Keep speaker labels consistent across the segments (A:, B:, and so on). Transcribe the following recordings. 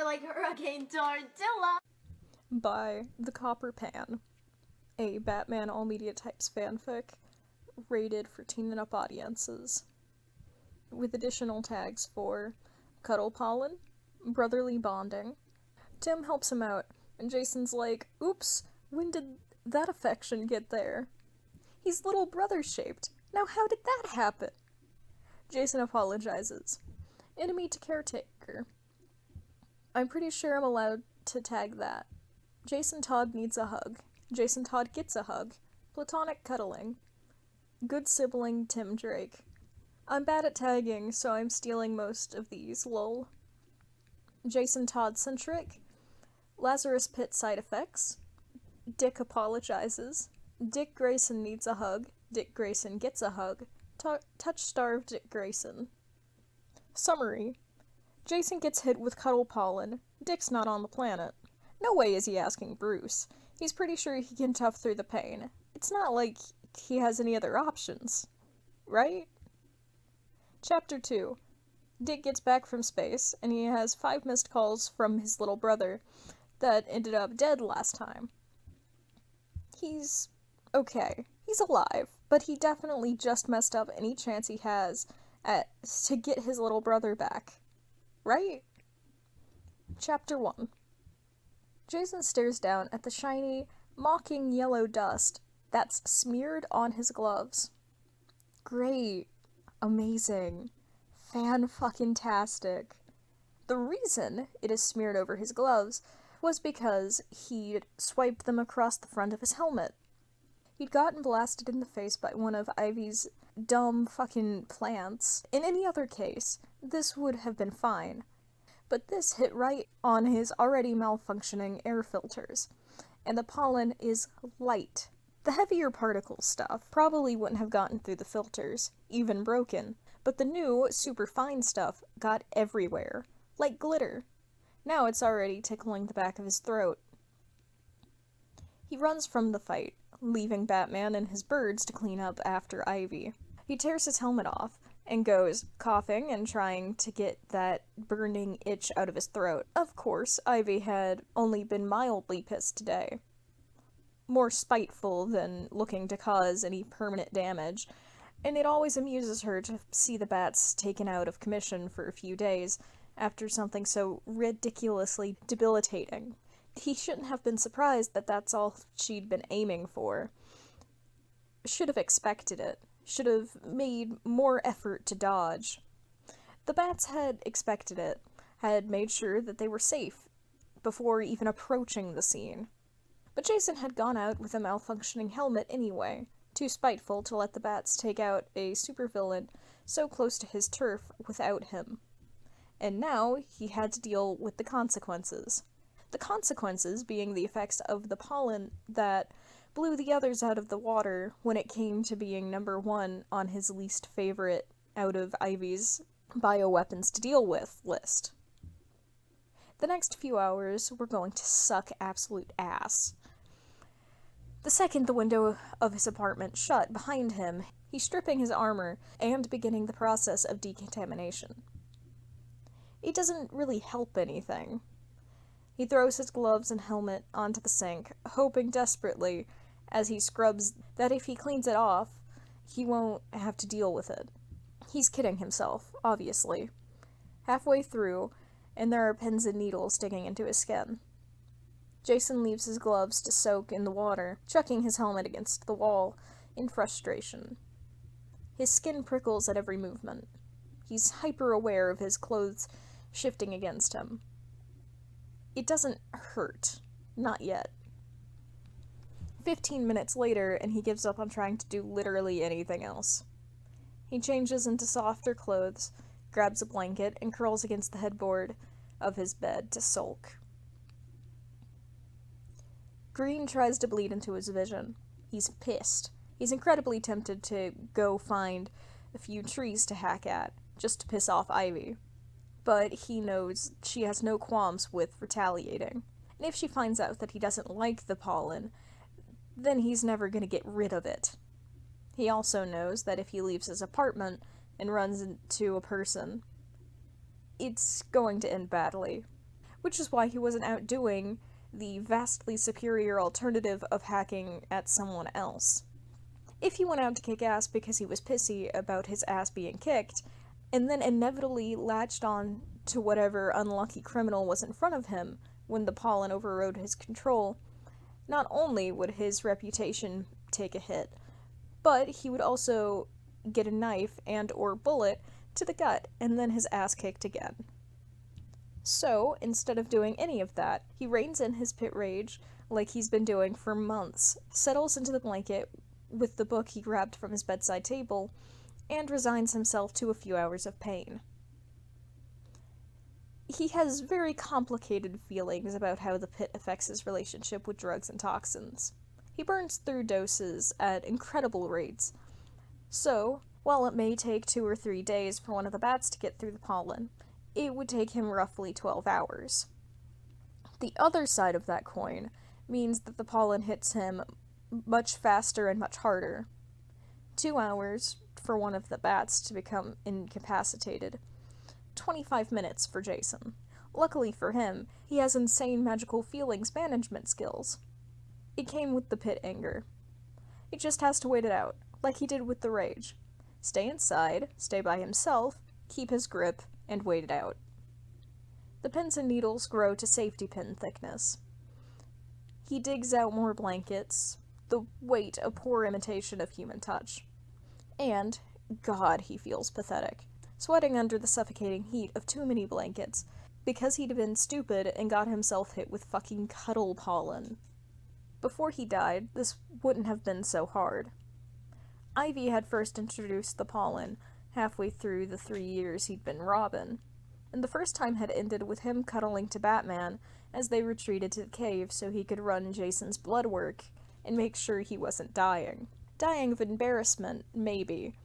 A: like Hurricane Tortilla!
B: By The Copper Pan, a Batman All Media Types fanfic rated for teen and up audiences, with additional tags for cuddle pollen, brotherly bonding. Tim helps him out, and Jason's like, oops, when did that affection get there? He's little brother shaped. Now how did that happen? Jason apologizes. Enemy to caretaker. I'm pretty sure I'm allowed to tag that. Jason Todd needs a hug. Jason Todd gets a hug. Platonic cuddling. Good sibling Tim Drake. I'm bad at tagging, so I'm stealing most of these, lol. Jason Todd centric. Lazarus Pit side effects. Dick apologizes. Dick Grayson needs a hug. Dick Grayson gets a hug. Touch-starved Dick Grayson. Summary. Jason gets hit with cuddle pollen. Dick's not on the planet. No way is he asking Bruce. He's pretty sure he can tough through the pain. It's not like he has any other options. Right? Chapter 2. Dick gets back from space, and he has 5 missed calls from his little brother that ended up dead last time. He's okay. He's alive, but he definitely just messed up any chance he has to get his little brother back. Right? Chapter 1. Jason stares down at the shiny, mocking yellow dust that's smeared on his gloves. Great. Amazing. Fan-fucking-tastic. The reason it is smeared over his gloves was because he'd swiped them across the front of his helmet. He'd gotten blasted in the face by one of Ivy's dumb fucking plants. In any other case, this would have been fine. But this hit right on his already malfunctioning air filters, and the pollen is light. The heavier particle stuff probably wouldn't have gotten through the filters, even broken, but the new, super fine stuff got everywhere, like glitter. Now it's already tickling the back of his throat. He runs from the fight, leaving Batman and his birds to clean up after Ivy. He tears his helmet off, and goes, coughing and trying to get that burning itch out of his throat. Of course, Ivy had only been mildly pissed today. More spiteful than looking to cause any permanent damage, and it always amuses her to see the bats taken out of commission for a few days after something so ridiculously debilitating. He shouldn't have been surprised that that's all she'd been aiming for. Should have expected it. Should have made more effort to dodge. The bats had expected it, had made sure that they were safe before even approaching the scene. But Jason had gone out with a malfunctioning helmet anyway, too spiteful to let the bats take out a supervillain so close to his turf without him. And now he had to deal with the consequences. The consequences being the effects of the pollen that blew the others out of the water when it came to being number 1 on his least favorite out of Ivy's bioweapons to deal with list. The next few hours were going to suck absolute ass. The second the window of his apartment shut behind him, he's stripping his armor and beginning the process of decontamination. It doesn't really help anything. He throws his gloves and helmet onto the sink, hoping desperately, as he scrubs, that if he cleans it off, he won't have to deal with it. He's kidding himself, obviously. Halfway through, and there are pins and needles digging into his skin. Jason leaves his gloves to soak in the water, chucking his helmet against the wall in frustration. His skin prickles at every movement. He's hyper-aware of his clothes shifting against him. It doesn't hurt. Not yet. 15 minutes later, and he gives up on trying to do literally anything else. He changes into softer clothes, grabs a blanket, and curls against the headboard of his bed to sulk. Green tries to bleed into his vision. He's pissed. He's incredibly tempted to go find a few trees to hack at, just to piss off Ivy. But he knows she has no qualms with retaliating. And if she finds out that he doesn't like the pollen, then he's never going to get rid of it. He also knows that if he leaves his apartment and runs into a person, it's going to end badly. which is why he wasn't out doing the vastly superior alternative of hacking at someone else. If he went out to kick ass because he was pissy about his ass being kicked, and then inevitably latched on to whatever unlucky criminal was in front of him when the pollen overrode his control, not only would his reputation take a hit, but he would also get a knife and or bullet to the gut and then his ass kicked again. So, instead of doing any of that, he reins in his pit rage like he's been doing for months, settles into the blanket with the book he grabbed from his bedside table, and resigns himself to a few hours of pain. He has very complicated feelings about how the pit affects his relationship with drugs and toxins. He burns through doses at incredible rates, so, while it may take 2 or 3 days for one of the bats to get through the pollen, it would take him roughly 12 hours. The other side of that coin means that the pollen hits him much faster and much harder. 2 hours for one of the bats to become incapacitated. 25 minutes for Jason. Luckily for him, he has insane magical feelings management skills. It came with the pit anger. He just has to wait it out, like he did with the rage. Stay inside, stay by himself, keep his grip, and wait it out. The pins and needles grow to safety pin thickness. He digs out more blankets, the weight a poor imitation of human touch. And, God, he feels pathetic, sweating under the suffocating heat of too many blankets, because he'd been stupid and got himself hit with fucking cuddle pollen. Before he died, this wouldn't have been so hard. Ivy had first introduced the pollen halfway through the 3 years he'd been Robin, and the first time had ended with him cuddling to Batman as they retreated to the cave so he could run Jason's blood work and make sure he wasn't dying. Dying of embarrassment, maybe,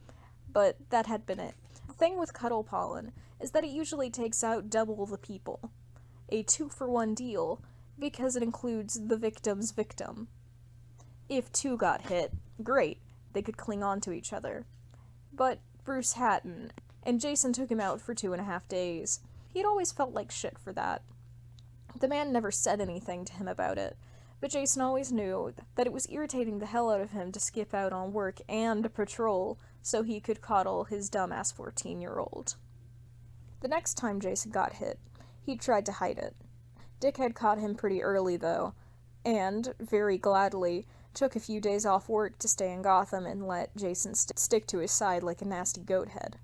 B: but that had been it. The thing with cuddle pollen is that it usually takes out double the people. A 2-for-1 deal, because it includes the victim's victim. If 2 got hit, great, they could cling on to each other. But Bruce hadn't, and Jason took him out for 2.5 days. He'd always felt like shit for that. The man never said anything to him about it, but Jason always knew that it was irritating the hell out of him to skip out on work and patrol so he could coddle his dumbass 14-year-old. The next time Jason got hit, he tried to hide it. Dick had caught him pretty early, though, and, very gladly, took a few days off work to stay in Gotham and let Jason stick to his side like a nasty goat head.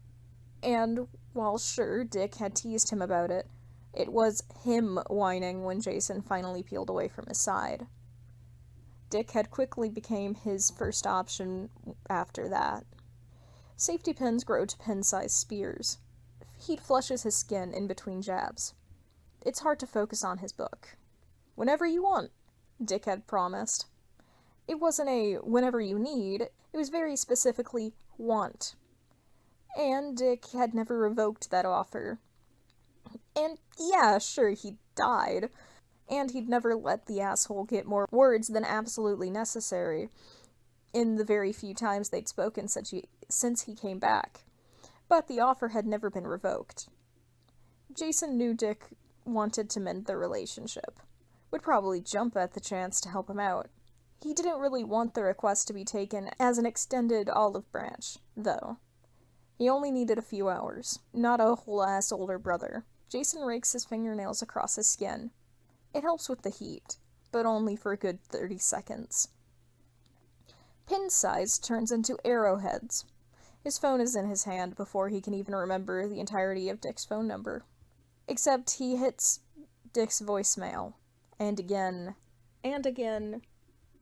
B: And, while sure, Dick had teased him about it, it was him whining when Jason finally peeled away from his side. Dick had quickly become his first option after that. Safety pins grow to pin-sized spears. Heat flushes his skin in between jabs. It's hard to focus on his book. Whenever you want, Dick had promised. It wasn't a whenever you need, it was very specifically want. And Dick had never revoked that offer. And yeah, sure, he died. And he'd never let the asshole get more words than absolutely necessary in the very few times they'd spoken since he came back. But the offer had never been revoked. Jason knew Dick wanted to mend their relationship, would probably jump at the chance to help him out. He didn't really want the request to be taken as an extended olive branch, though. He only needed a few hours, not a whole-ass older brother. Jason rakes his fingernails across his skin. It helps with the heat, but only for a good 30 seconds. Pin size turns into arrowheads. His phone is in his hand before he can even remember the entirety of Dick's phone number. Except he hits Dick's voicemail. And again. And again.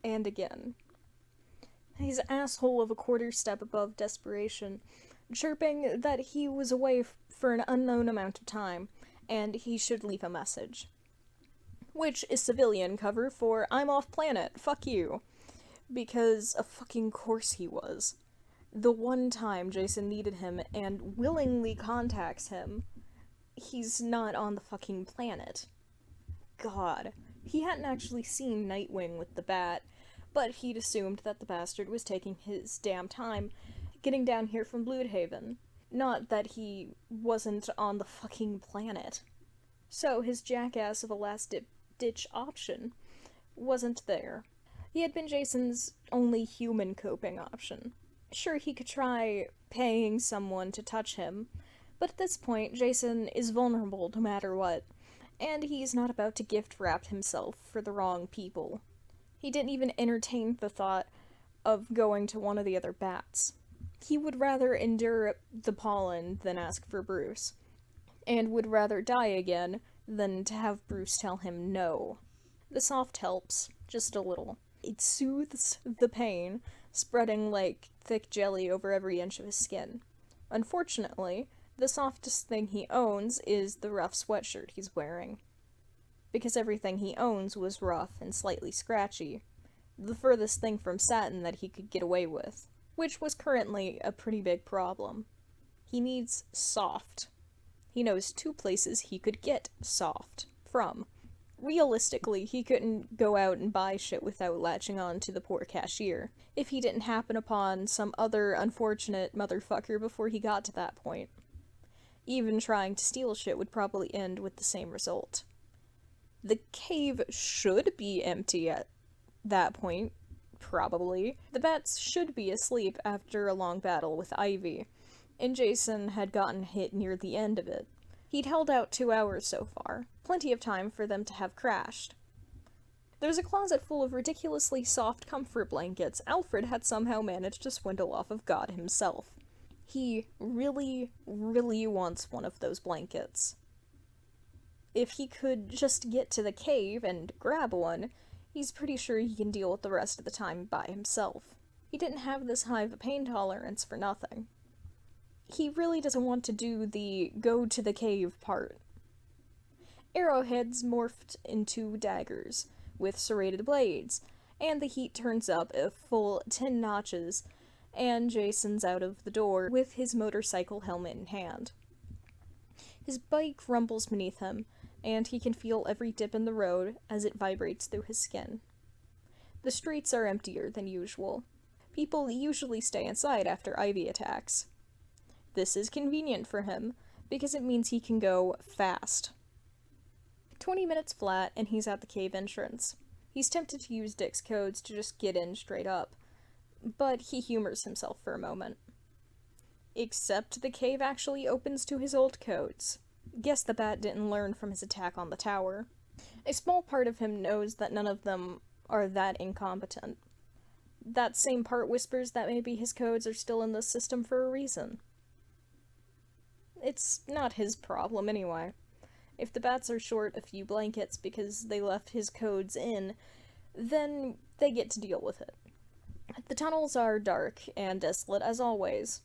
B: And again. His asshole of a quarter step above desperation, chirping that he was away for an unknown amount of time, and he should leave a message. Which is civilian cover for I'm off planet, fuck you. Because of fucking course he was. The one time Jason needed him and willingly contacts him, he's not on the fucking planet. God. He hadn't actually seen Nightwing with the bat, but he'd assumed that the bastard was taking his damn time getting down here from Bloodhaven. Not that he wasn't on the fucking planet. So his jackass of a last-ditch option wasn't there. He had been Jason's only human coping option. Sure, he could try paying someone to touch him, but at this point, Jason is vulnerable no matter what, and he's not about to gift-wrap himself for the wrong people. He didn't even entertain the thought of going to one of the other bats. He would rather endure the pollen than ask for Bruce, and would rather die again than to have Bruce tell him no. The soft helps, just a little. It soothes the pain, spreading like thick jelly over every inch of his skin. Unfortunately, the softest thing he owns is the rough sweatshirt he's wearing. Because everything he owns was rough and slightly scratchy, the furthest thing from satin that he could get away with, which was currently a pretty big problem. He needs soft. He knows 2 places he could get soft from. Realistically, he couldn't go out and buy shit without latching on to the poor cashier, if he didn't happen upon some other unfortunate motherfucker before he got to that point. Even trying to steal shit would probably end with the same result. The cave should be empty at that point, probably. The bats should be asleep after a long battle with Ivy, and Jason had gotten hit near the end of it. He'd held out 2 hours so far, plenty of time for them to have crashed. There's a closet full of ridiculously soft comfort blankets Alfred had somehow managed to swindle off of God himself. He really, really wants one of those blankets. If he could just get to the cave and grab one, he's pretty sure he can deal with the rest of the time by himself. He didn't have this high of a pain tolerance for nothing. He really doesn't want to do the go to the cave part. Arrowheads morphed into daggers, with serrated blades, and the heat turns up a full 10 notches, and Jason's out of the door with his motorcycle helmet in hand. His bike rumbles beneath him, and he can feel every dip in the road as it vibrates through his skin. The streets are emptier than usual. People usually stay inside after Ivy attacks. This is convenient for him, because it means he can go fast. 20 minutes flat, and he's at the cave entrance. He's tempted to use Dick's codes to just get in straight up, but he humors himself for a moment. Except the cave actually opens to his old codes. Guess the bat didn't learn from his attack on the tower. A small part of him knows that none of them are that incompetent. That same part whispers that maybe his codes are still in the system for a reason. It's not his problem anyway. If the bats are short a few blankets because they left his codes in, then they get to deal with it. The tunnels are dark and desolate as always.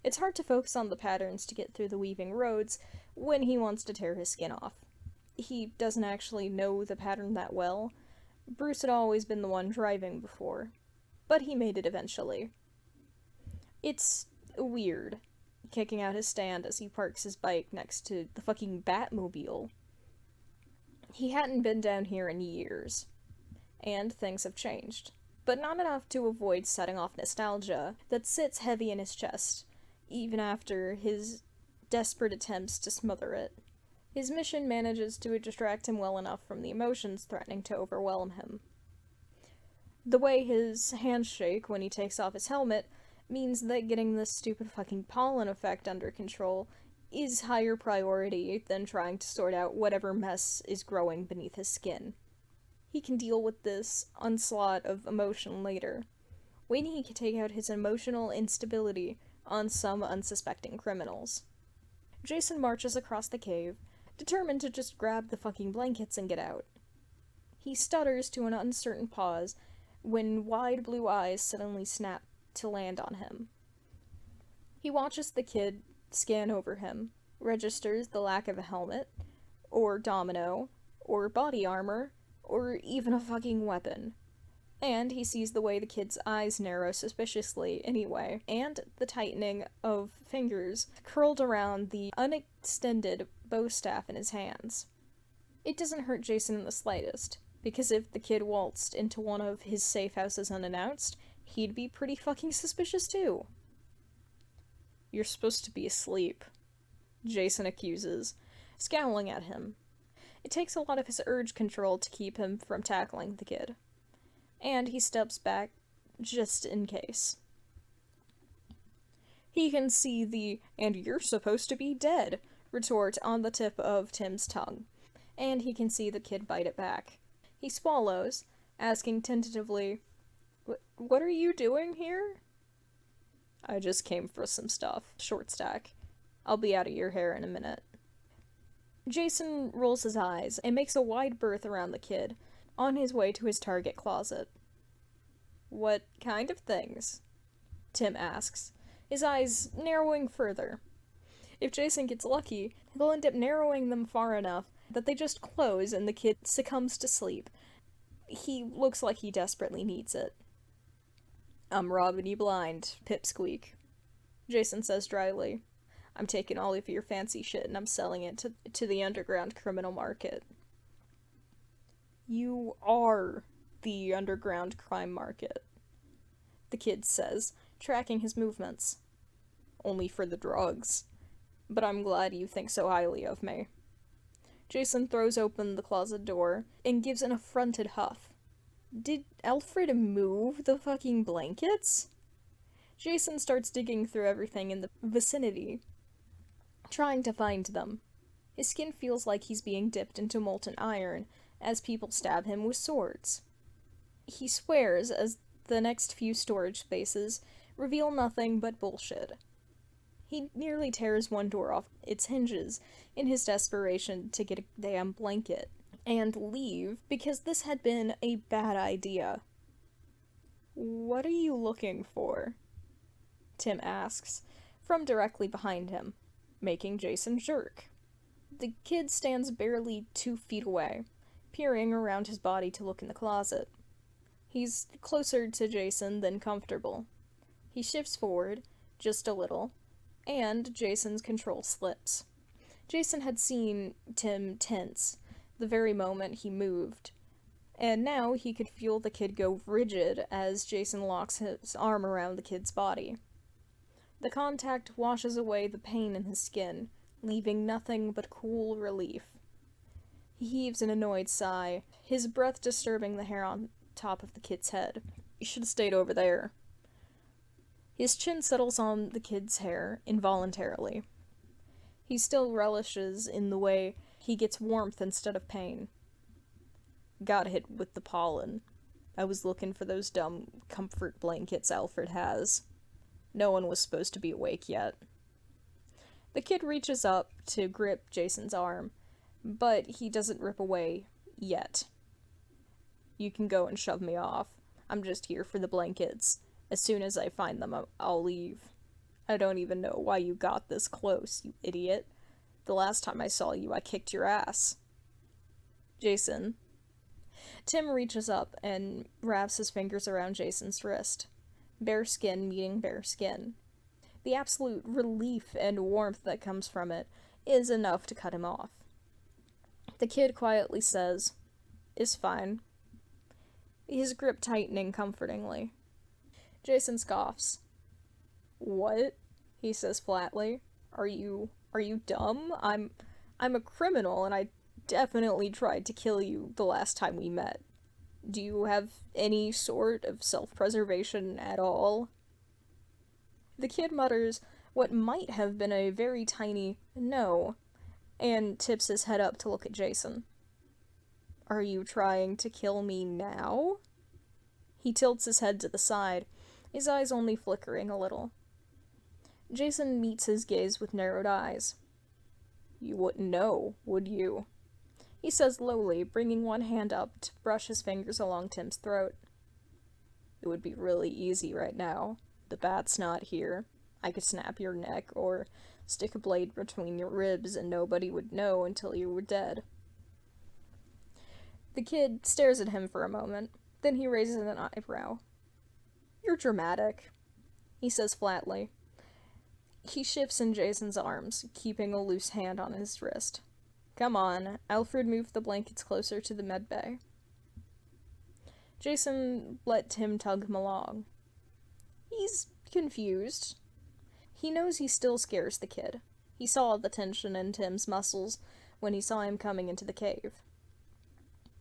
B: It's hard to focus on the patterns to get through the weaving roads when he wants to tear his skin off. He doesn't actually know the pattern that well. Bruce had always been the one driving before, but he made it eventually. It's weird, kicking out his stand as he parks his bike next to the fucking Batmobile. He hadn't been down here in years, and things have changed, but not enough to avoid setting off nostalgia that sits heavy in his chest, even after his desperate attempts to smother it. His mission manages to distract him well enough from the emotions threatening to overwhelm him. The way his hands shake when he takes off his helmet means that getting this stupid fucking pollen effect under control is higher priority than trying to sort out whatever mess is growing beneath his skin. He can deal with this onslaught of emotion later, when he can take out his emotional instability on some unsuspecting criminals. Jason marches across the cave, determined to just grab the fucking blankets and get out. He stutters to an uncertain pause when wide blue eyes suddenly snap to land on him. He watches the kid scan over him, registers the lack of a helmet, or domino, or body armor, or even a fucking weapon. And he sees the way the kid's eyes narrow suspiciously anyway, and the tightening of fingers curled around the unextended bow staff in his hands. It doesn't hurt Jason in the slightest, because if the kid waltzed into one of his safe houses unannounced, he'd be pretty fucking suspicious too. "You're supposed to be asleep," Jason accuses, scowling at him. It takes a lot of his urge control to keep him from tackling the kid. And he steps back just in case. He can see the "and you're supposed to be dead" retort on the tip of Tim's tongue, and he can see the kid bite it back. He swallows, asking tentatively, "What are you doing here?" "I just came for some stuff, short stack. I'll be out of your hair in a minute." Jason rolls his eyes and makes a wide berth around the kid, on his way to his target closet. "What kind of things?" Tim asks, his eyes narrowing further. If Jason gets lucky, he'll end up narrowing them far enough that they just close and the kid succumbs to sleep. He looks like he desperately needs it. "I'm robbing you blind, pipsqueak," Jason says dryly. "I'm taking all of your fancy shit and I'm selling it to the underground criminal market." "You are the underground crime market," the kid says, tracking his movements. "Only for the drugs. But I'm glad you think so highly of me." Jason throws open the closet door and gives an affronted huff. Did Alfred move the fucking blankets? Jason starts digging through everything in the vicinity, trying to find them. His skin feels like he's being dipped into molten iron as people stab him with swords. He swears as the next few storage spaces reveal nothing but bullshit. He nearly tears one door off its hinges in his desperation to get a damn blanket and leave because this had been a bad idea. "What are you looking for?" Tim asks, from directly behind him, making Jason jerk. The kid stands barely 2 feet away, peering around his body to look in the closet. He's closer to Jason than comfortable. He shifts forward, just a little, and Jason's control slips. Jason had seen Tim tense the very moment he moved, and now he could feel the kid go rigid as Jason locks his arm around the kid's body. The contact washes away the pain in his skin, leaving nothing but cool relief. He heaves an annoyed sigh, his breath disturbing the hair on top of the kid's head. "You should have stayed over there." His chin settles on the kid's hair involuntarily. He still relishes in the way he gets warmth instead of pain. "Got hit with the pollen. I was looking for those dumb comfort blankets Alfred has. No one was supposed to be awake yet." The kid reaches up to grip Jason's arm, but he doesn't rip away yet. "You can go and shove me off. I'm just here for the blankets. As soon as I find them, I'll leave. I don't even know why you got this close, you idiot. The last time I saw you, I kicked your ass." "Jason." Tim reaches up and wraps his fingers around Jason's wrist. Bare skin meeting bare skin. The absolute relief and warmth that comes from it is enough to cut him off. The kid quietly says, "It's fine," his grip tightening comfortingly. Jason scoffs. "What?" he says flatly. Are you dumb? I'm a criminal, and I definitely tried to kill you the last time we met. Do you have any sort of self-preservation at all?" The kid mutters what might have been a very tiny "no," and tips his head up to look at Jason. "Are you trying to kill me now?" He tilts his head to the side, his eyes only flickering a little. Jason meets his gaze with narrowed eyes. "You wouldn't know, would you?" he says lowly, bringing one hand up to brush his fingers along Tim's throat. "It would be really easy right now. The bat's not here. I could snap your neck or stick a blade between your ribs and nobody would know until you were dead." The kid stares at him for a moment, then he raises an eyebrow. "You're dramatic," he says flatly. He shifts in Jason's arms, keeping a loose hand on his wrist. "Come on." Alfred moved the blankets closer to the med bay. Jason let Tim tug him along. He's confused. He knows he still scares the kid. He saw the tension in Tim's muscles when he saw him coming into the cave.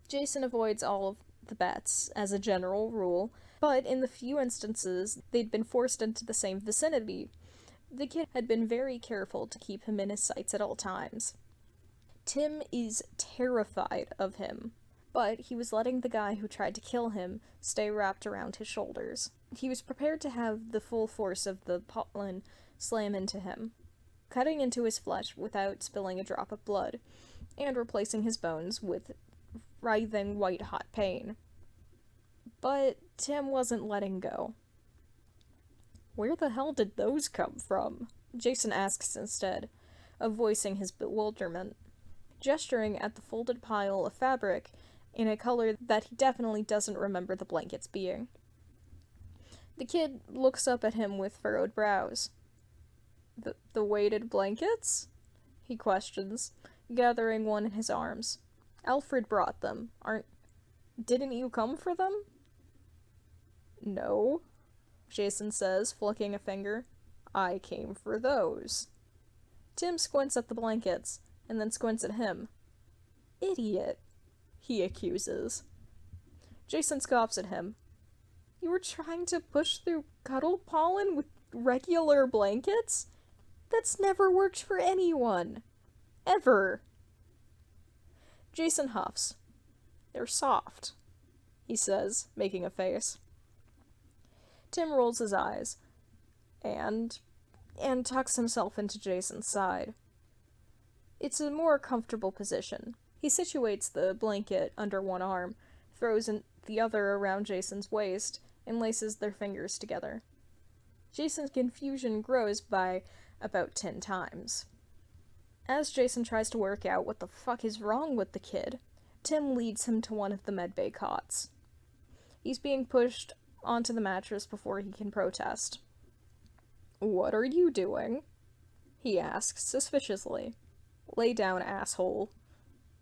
B: Jason avoids all of the bats, as a general rule, but in the few instances they'd been forced into the same vicinity, the kid had been very careful to keep him in his sights at all times. Tim is terrified of him, but he was letting the guy who tried to kill him stay wrapped around his shoulders. He was prepared to have the full force of the pollen slam into him, cutting into his flesh without spilling a drop of blood, and replacing his bones with writhing white-hot pain. But Tim wasn't letting go. Where the hell did those come from? Jason asks instead of voicing his bewilderment, gesturing at the folded pile of fabric in a color that he definitely doesn't remember the blankets being. The kid looks up at him with furrowed brows. The weighted blankets? He questions, gathering one in his arms. Alfred brought them. Didn't you come for them? No, Jason says, flicking a finger. I came for those. Tim squints at the blankets, and then squints at him. Idiot, he accuses. Jason scoffs at him. You were trying to push through cuddle pollen with regular blankets? That's never worked for anyone. Ever. Jason huffs. They're soft, he says, making a face. Tim rolls his eyes, and tucks himself into Jason's side. It's a more comfortable position. He situates the blanket under one arm, throws the other around Jason's waist, and laces their fingers together. Jason's confusion grows by about 10 times. As Jason tries to work out what the fuck is wrong with the kid, Tim leads him to one of the medbay cots. He's being pushed onto the mattress before he can protest. What are you doing? He asks suspiciously. Lay down, asshole.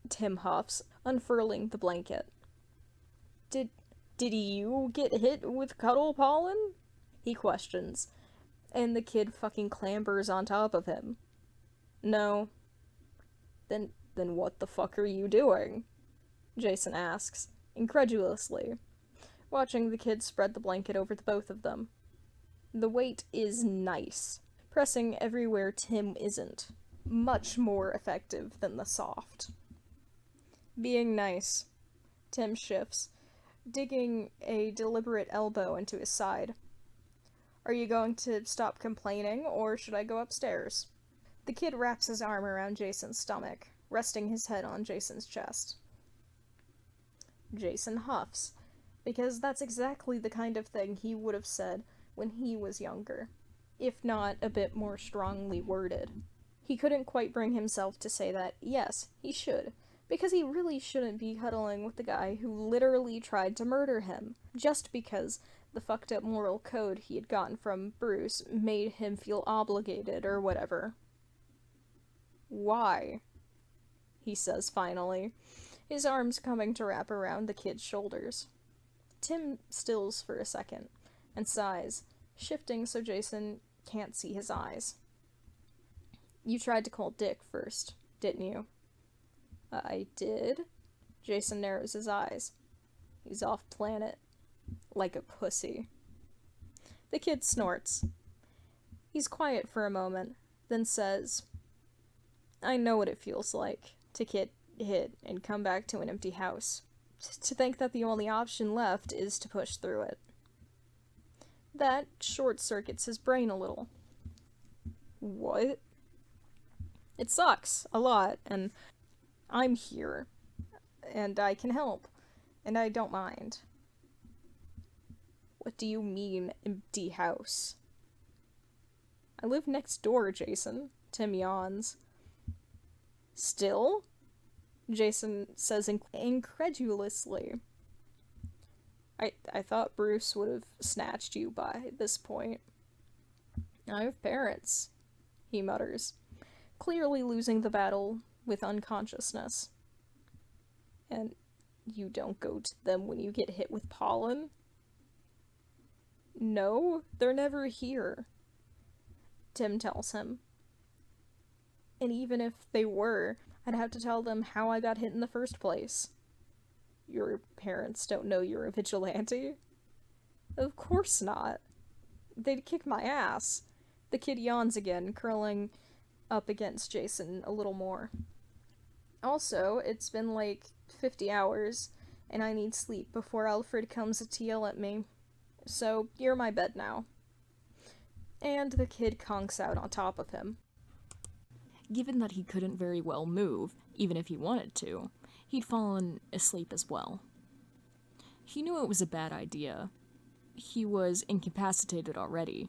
B: Tim huffs, unfurling the blanket. Did you get hit with cuddle pollen? He questions, and the kid fucking clambers on top of him. No. Then what the fuck are you doing? Jason asks, incredulously, watching the kid spread the blanket over the both of them. The weight is nice, pressing everywhere Tim isn't. Much more effective than the soft. Being nice, Tim shifts, digging a deliberate elbow into his side. Are you going to stop complaining, or should I go upstairs? The kid wraps his arm around Jason's stomach, resting his head on Jason's chest. Jason huffs, because that's exactly the kind of thing he would have said when he was younger, if not a bit more strongly worded. He couldn't quite bring himself to say that, yes, he should, because he really shouldn't be cuddling with the guy who literally tried to murder him, just because the fucked up moral code he had gotten from Bruce made him feel obligated or whatever. Why? He says finally, his arms coming to wrap around the kid's shoulders. Tim stills for a second, and sighs, shifting so Jason can't see his eyes. You tried to call Dick first, didn't you? I did? Jason narrows his eyes. He's off planet. Like a pussy. The kid snorts. He's quiet for a moment, then says, I know what it feels like to get hit and come back to an empty house. To think that the only option left is to push through it. That short-circuits his brain a little. What? It sucks a lot, and I'm here, and I can help, and I don't mind. What do you mean, empty house? I live next door, Jason. Tim yawns. Still? Jason says incredulously. I thought Bruce would have snatched you by this point. I have parents, he mutters, clearly losing the battle with unconsciousness. And you don't go to them when you get hit with pollen? No, they're never here, Tim tells him. And even if they were, I'd have to tell them how I got hit in the first place. Your parents don't know you're a vigilante? Of course not. They'd kick my ass. The kid yawns again, curling up against Jason a little more. Also, it's been like 50 hours, and I need sleep before Alfred comes to yell at me. So, you're my bed now. And the kid conks out on top of him.
C: Given that he couldn't very well move, even if he wanted to, he'd fallen asleep as well. He knew it was a bad idea. He was incapacitated already.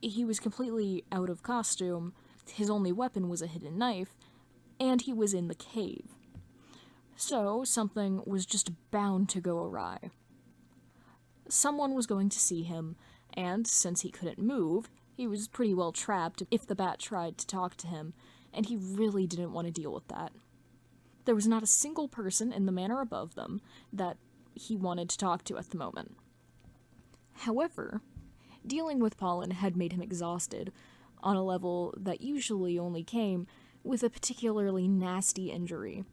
C: He was completely out of costume, his only weapon was a hidden knife, and he was in the cave. So, something was just bound to go awry. Someone was going to see him, and since he couldn't move, he was pretty well trapped if the bat tried to talk to him, and he really didn't want to deal with that. There was not a single person in the manor above them that he wanted to talk to at the moment. However, dealing with pollen had made him exhausted, on a level that usually only came with a particularly nasty injury.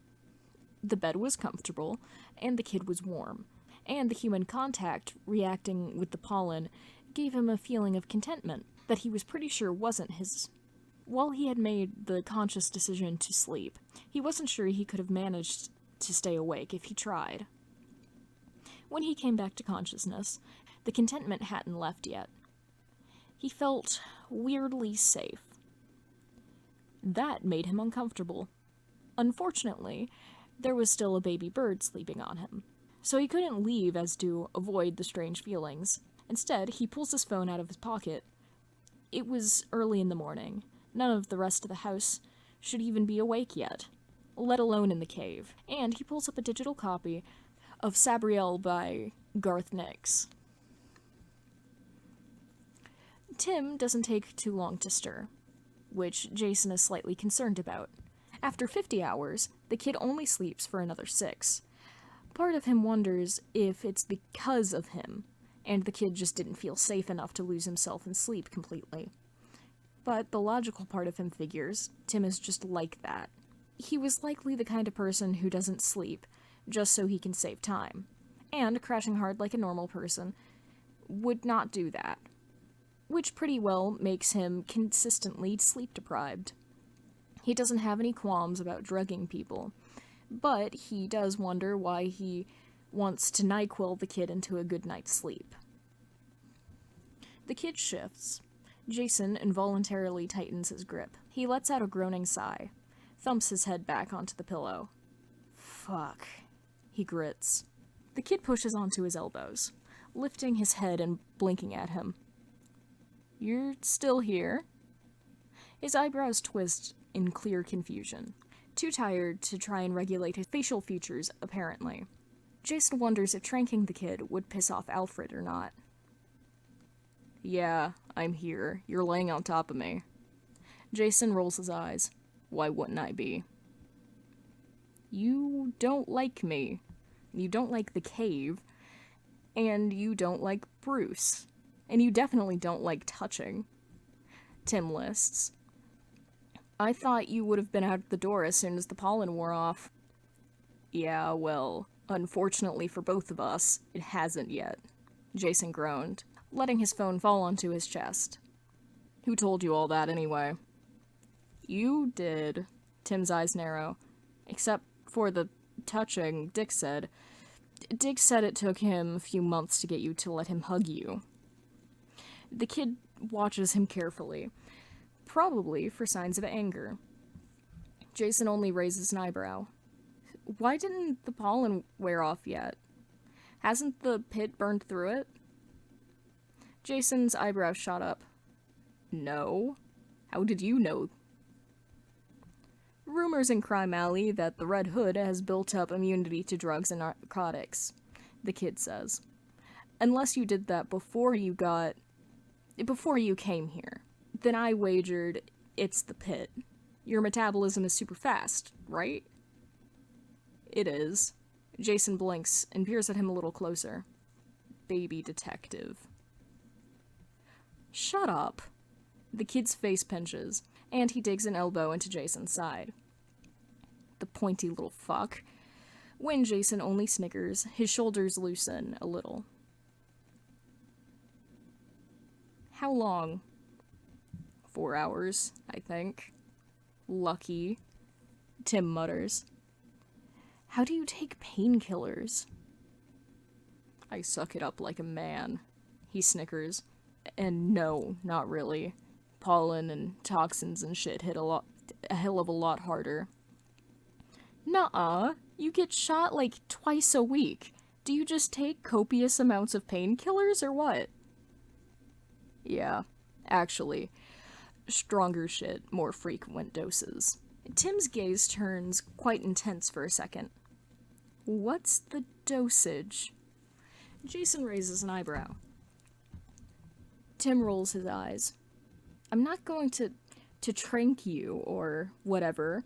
C: The bed was comfortable, and the kid was warm, and the human contact reacting with the pollen gave him a feeling of contentment that he was pretty sure wasn't his. While he had made the conscious decision to sleep, he wasn't sure he could have managed to stay awake if he tried. When he came back to consciousness, the contentment hadn't left yet. He felt weirdly safe. That made him uncomfortable. Unfortunately, there was still a baby bird sleeping on him, so he couldn't leave as to avoid the strange feelings. Instead, he pulls his phone out of his pocket. It was early in the morning. None of the rest of the house should even be awake yet, let alone in the cave, and he pulls up a digital copy of Sabriel by Garth Nix. Tim doesn't take too long to stir, which Jason is slightly concerned about. After 50 hours, the kid only sleeps for another 6. Part of him wonders if it's because of him, and the kid just didn't feel safe enough to lose himself in sleep completely. But the logical part of him figures Tim is just like that. He was likely the kind of person who doesn't sleep, just so he can save time, and crashing hard like a normal person would not do that, which pretty well makes him consistently sleep-deprived. He doesn't have any qualms about drugging people, but he does wonder why he wants to NyQuil the kid into a good night's sleep. The kid shifts. Jason involuntarily tightens his grip. He lets out a groaning sigh, thumps his head back onto the pillow. Fuck, he grits. The kid pushes onto his elbows, lifting his head and blinking at him. You're still here? His eyebrows twist in clear confusion, too tired to try and regulate his facial features, apparently. Jason wonders if tranking the kid would piss off Alfred or not. Yeah, I'm here. You're laying on top of me. Jason rolls his eyes. Why wouldn't I be? You don't like me. You don't like the cave. And you don't like Bruce. And you definitely don't like touching. Tim lists. I thought you would have been out the door as soon as the pollen wore off. Yeah, well, unfortunately for both of us, it hasn't yet. Jason groaned, letting his phone fall onto his chest. Who told you all that anyway? You did. Tim's eyes narrow. Except for the touching, Dick said. Dick said it took him a few months to get you to let him hug you. The kid watches him carefully, probably for signs of anger. Jason only raises an eyebrow. Why didn't the pollen wear off yet? Hasn't the pit burned through it? Jason's eyebrows shot up. No. How did you know? Rumors in Crime Alley that the Red Hood has built up immunity to drugs and narcotics, the kid says. Unless you did that before you came here. Then I wagered it's the pit. Your metabolism is super fast, right? It is. Jason blinks and peers at him a little closer. Baby detective. Shut up. The kid's face pinches, and he digs an elbow into Jason's side. the pointy little fuck. When Jason only snickers, his shoulders loosen a little. How long? 4 hours, I think. Lucky. Tim mutters. How do you take painkillers? I suck it up like a man, he snickers. And no, not really. Pollen and toxins and shit hit a hell of a lot harder. Nuh-uh, you get shot like twice a week. Do you just take copious amounts of painkillers or what? Yeah, actually. Stronger shit, more frequent doses. Tim's gaze turns quite intense for a second. What's the dosage? Jason raises an eyebrow. Tim rolls his eyes. I'm not going to trank you or whatever.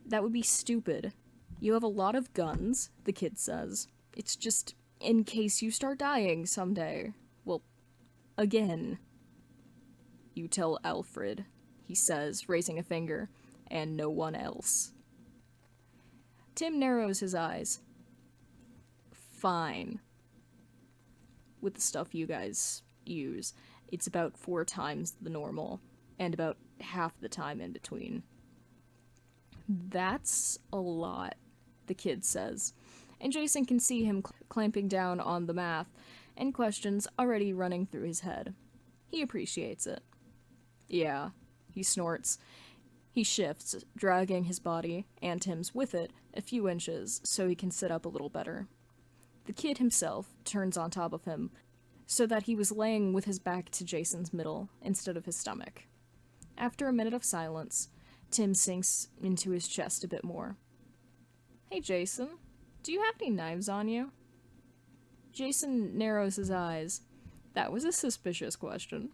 C: That would be stupid. You have a lot of guns, the kid says. It's just in case you start dying someday. Well, again. You tell Alfred, he says, raising a finger, and no one else. Tim narrows his eyes. Fine. With the stuff you guys use, it's about 4 times the normal, and about half the time in between. That's a lot, the kid says, and Jason can see him clamping down on the math and questions already running through his head. He appreciates it. Yeah, he snorts. He shifts, dragging his body, and Tim's with it, a few inches so he can sit up a little better. The kid himself turns on top of him, so that he was laying with his back to Jason's middle instead of his stomach. After a minute of silence, Tim sinks into his chest a bit more. Hey Jason, do you have any knives on you? Jason narrows his eyes. That was a suspicious question.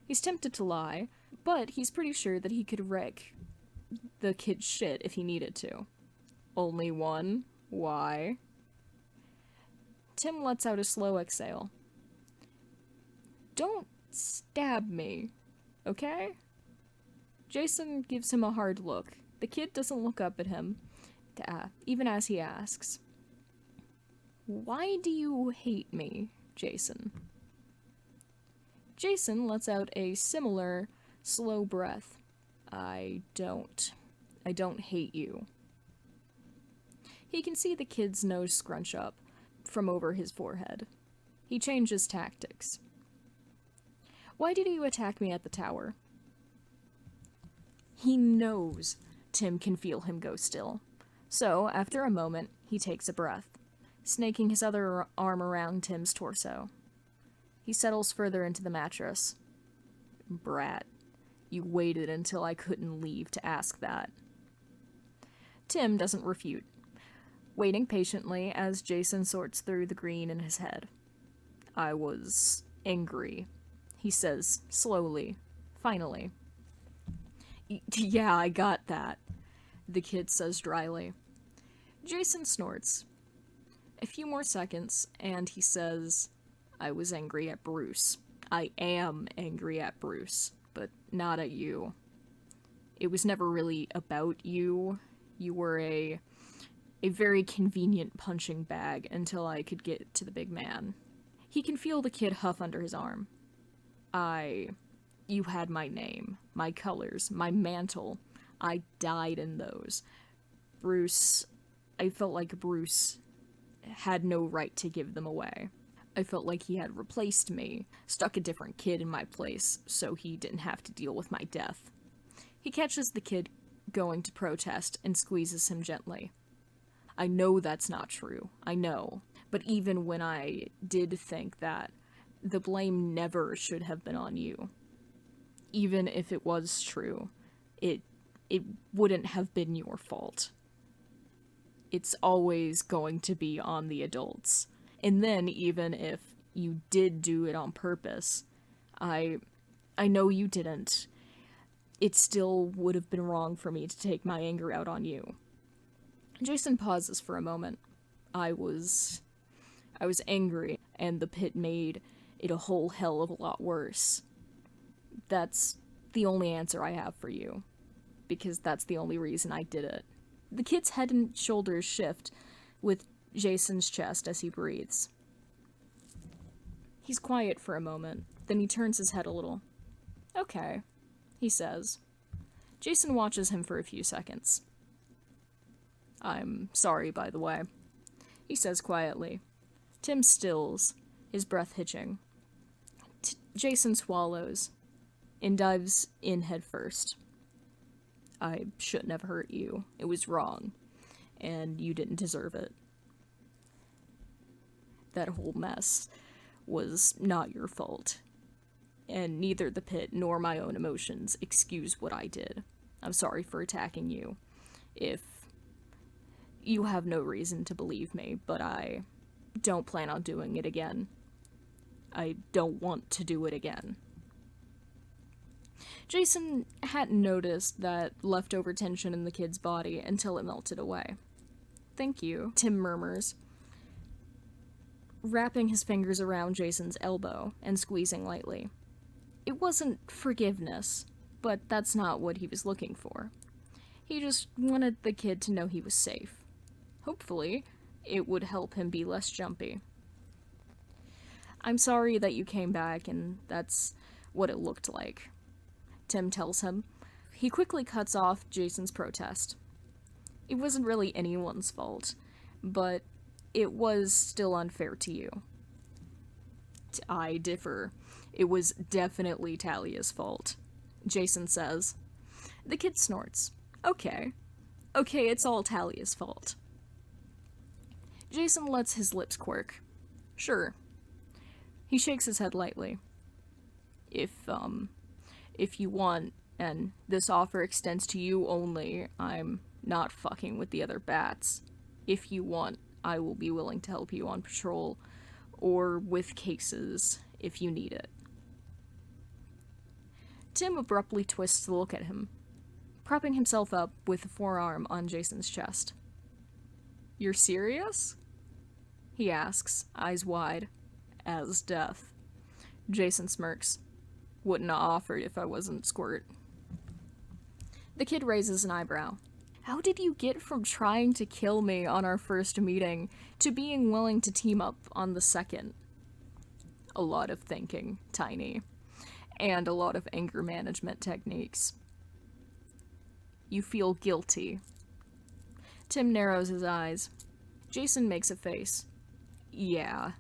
C: He's tempted to lie, but he's pretty sure that he could wreck the kid's shit if he needed to. Only one? Why? Tim lets out a slow exhale. Don't stab me, okay? Jason gives him a hard look. The kid doesn't look up at him, even as he asks. Why do you hate me, Jason? Jason lets out a similar, slow breath. I don't hate you. He can see the kid's nose scrunch up from over his forehead. He changes tactics. Why did you attack me at the tower? He knows Tim can feel him go still. So, after a moment, he takes a breath, snaking his other arm around Tim's torso. He settles further into the mattress. Brat, you waited until I couldn't leave to ask that. Tim doesn't refute, waiting patiently as Jason sorts through the green in his head. I was angry, he says slowly, finally. Yeah, I got that, the kid says dryly. Jason snorts. A few more seconds, and he says, I was angry at Bruce. I am angry at Bruce, but not at you. It was never really about you. You were a very convenient punching bag until I could get to the big man. He can feel the kid huff under his arm. You had my name, my colors, my mantle. I died in those. Bruce, I felt like Bruce had no right to give them away. I felt like he had replaced me, stuck a different kid in my place, so he didn't have to deal with my death. He catches the kid going to protest and squeezes him gently. I know that's not true, I know, but even when I did think that, the blame never should have been on you. Even if it was true, it wouldn't have been your fault. It's always going to be on the adults. And then, even if you did do it on purpose, I know you didn't. It still would have been wrong for me to take my anger out on you. Jason pauses for a moment. I was angry, and the pit made it a whole hell of a lot worse. That's the only answer I have for you. Because that's the only reason I did it. The kid's head and shoulders shift with Jason's chest as he breathes. He's quiet for a moment, then he turns his head a little. Okay, he says. Jason watches him for a few seconds. I'm sorry, by the way, he says quietly. Tim stills, his breath hitching. Jason swallows and dives in head first. I shouldn't have hurt you. It was wrong, and you didn't deserve it. That whole mess was not your fault, and neither the pit nor my own emotions excuse what I did. I'm sorry for attacking you. If you have no reason to believe me, but I don't plan on doing it again. I don't want to do it again. Jason hadn't noticed that leftover tension in the kid's body until it melted away. Thank you, Tim murmurs, wrapping his fingers around Jason's elbow and squeezing lightly. It wasn't forgiveness, but that's not what he was looking for. He just wanted the kid to know he was safe. Hopefully, it would help him be less jumpy. I'm sorry that you came back and that's what it looked like, Tim tells him. He quickly cuts off Jason's protest. It wasn't really anyone's fault, but it was still unfair to you. I differ. It was definitely Talia's fault, Jason says. The kid snorts. Okay, it's all Talia's fault. Jason lets his lips quirk. Sure. He shakes his head lightly. If you want, and this offer extends to you only, I'm not fucking with the other bats. If you want, I will be willing to help you on patrol, or with cases, if you need it. Tim abruptly twists to look at him, propping himself up with a forearm on Jason's chest. You're serious? He asks, eyes wide, as death. Jason smirks. Wouldn't have offered if I wasn't squirt. The kid raises an eyebrow. How did you get from trying to kill me on our first meeting to being willing to team up on the second? A lot of thinking, Tiny. And a lot of anger management techniques. You feel guilty. Tim narrows his eyes. Jason makes a face. Yeah,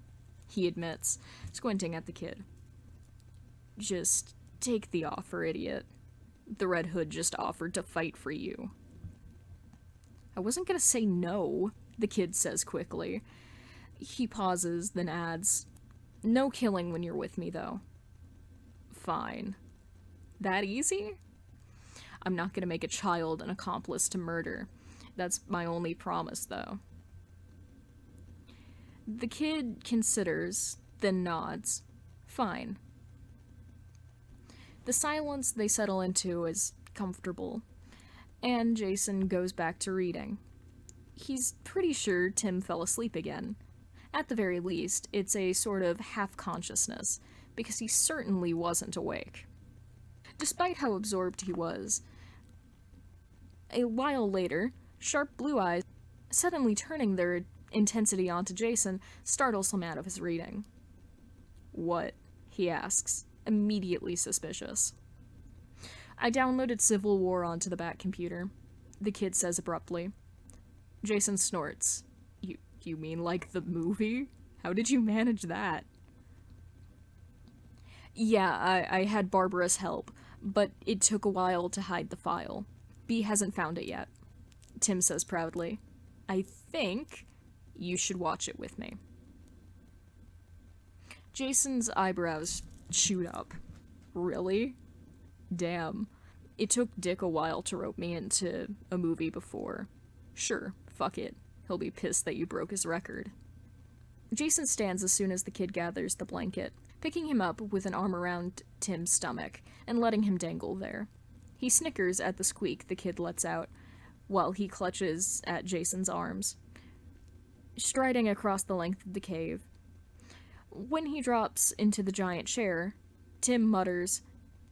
C: he admits, squinting at the kid. Just take the offer, idiot. The Red Hood just offered to fight for you. I wasn't gonna say no, the kid says quickly. He pauses, then adds, no killing when you're with me, though. Fine. That easy? I'm not gonna make a child an accomplice to murder. That's my only promise, though. The kid considers, then nods. Fine. The silence they settle into is comfortable, and Jason goes back to reading. He's pretty sure Tim fell asleep again. At the very least, it's a sort of half-consciousness, because he certainly wasn't awake. Despite how absorbed he was, a while later, sharp blue eyes, suddenly turning their intensity onto Jason, startles him out of his reading. What? He asks, immediately suspicious. I downloaded Civil War onto the Bat computer, the kid says abruptly. Jason snorts. You mean like the movie? How did you manage that? Yeah, I had Barbara's help, but it took a while to hide the file. B hasn't found it yet, Tim says proudly. I think you should watch it with me. Jason's eyebrows shoot up. Really? Damn. It took Dick a while to rope me into a movie before. Sure, fuck it. He'll be pissed that you broke his record. Jason stands as soon as the kid gathers the blanket, picking him up with an arm around Tim's stomach and letting him dangle there. He snickers at the squeak the kid lets out, while he clutches at Jason's arms, striding across the length of the cave. When he drops into the giant chair, Tim mutters,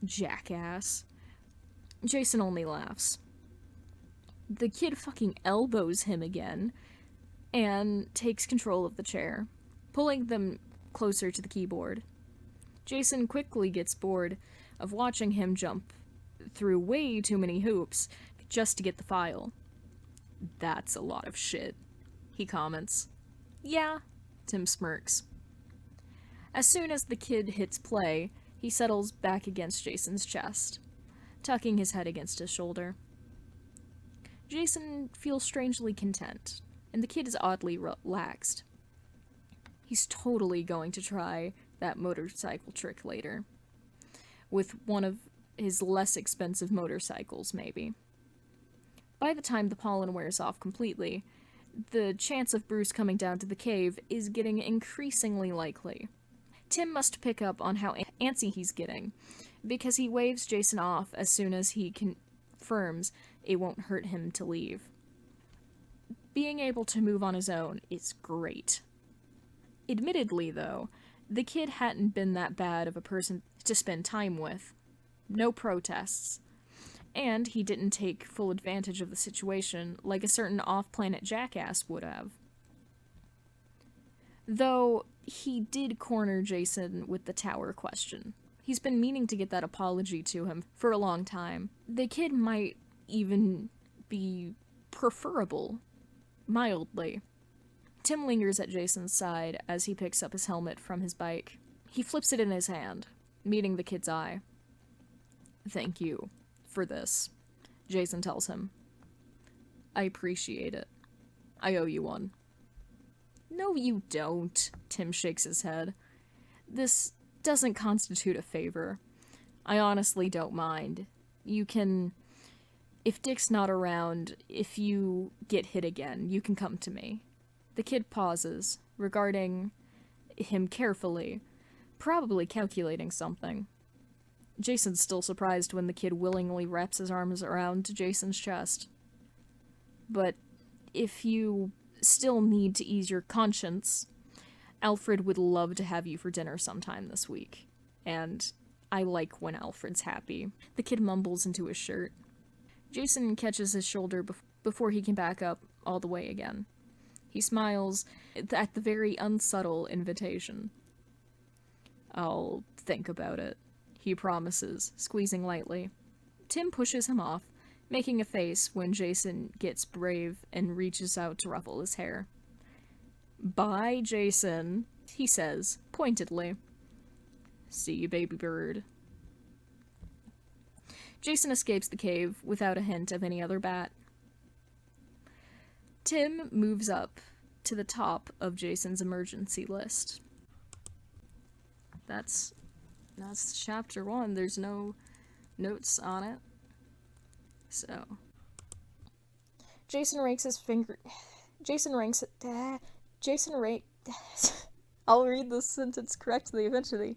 C: "Jackass." Jason only laughs. The kid fucking elbows him again and takes control of the chair, pulling them closer to the keyboard. Jason quickly gets bored of watching him jump through way too many hoops just to get the file. "That's a lot of shit," he comments. "Yeah," Tim smirks. As soon as the kid hits play, he settles back against Jason's chest, tucking his head against his shoulder. Jason feels strangely content, and the kid is oddly relaxed. He's totally going to try that motorcycle trick later, with one of his less expensive motorcycles, maybe. By the time the pollen wears off completely, the chance of Bruce coming down to the cave is getting increasingly likely. Tim must pick up on how antsy he's getting, because he waves Jason off as soon as he confirms it won't hurt him to leave. Being able to move on his own is great. Admittedly, though, the kid hadn't been that bad of a person to spend time with. No protests. And he didn't take full advantage of the situation like a certain off-planet jackass would have. Though, he did corner Jason with the tower question. He's been meaning to get that apology to him for a long time. The kid might even be preferable, mildly. Tim lingers at Jason's side as he picks up his helmet from his bike. He flips it in his hand, meeting the kid's eye. "Thank you for this," Jason tells him. "I appreciate it. I owe you one." "No, you don't," Tim shakes his head. "This doesn't constitute a favor. I honestly don't mind. You can... If Dick's not around, if you get hit again, you can come to me." The kid pauses, regarding him carefully, probably calculating something. Jason's still surprised when the kid willingly wraps his arms around Jason's chest. "But if you still need to ease your conscience, Alfred would love to have you for dinner sometime this week. And I like when Alfred's happy." The kid mumbles into his shirt. Jason catches his shoulder before he can back up all the way again. He smiles at the very unsubtle invitation. "I'll think about it," he promises, squeezing lightly. Tim pushes him off, making a face when Jason gets brave and reaches out to ruffle his hair. "Bye, Jason," he says, pointedly. "See you, baby bird." Jason escapes the cave without a hint of any other bat. Tim moves up to the top of Jason's emergency list. That's chapter 1. There's no notes on it. So.
B: Jason ranks... I'll read this sentence correctly eventually.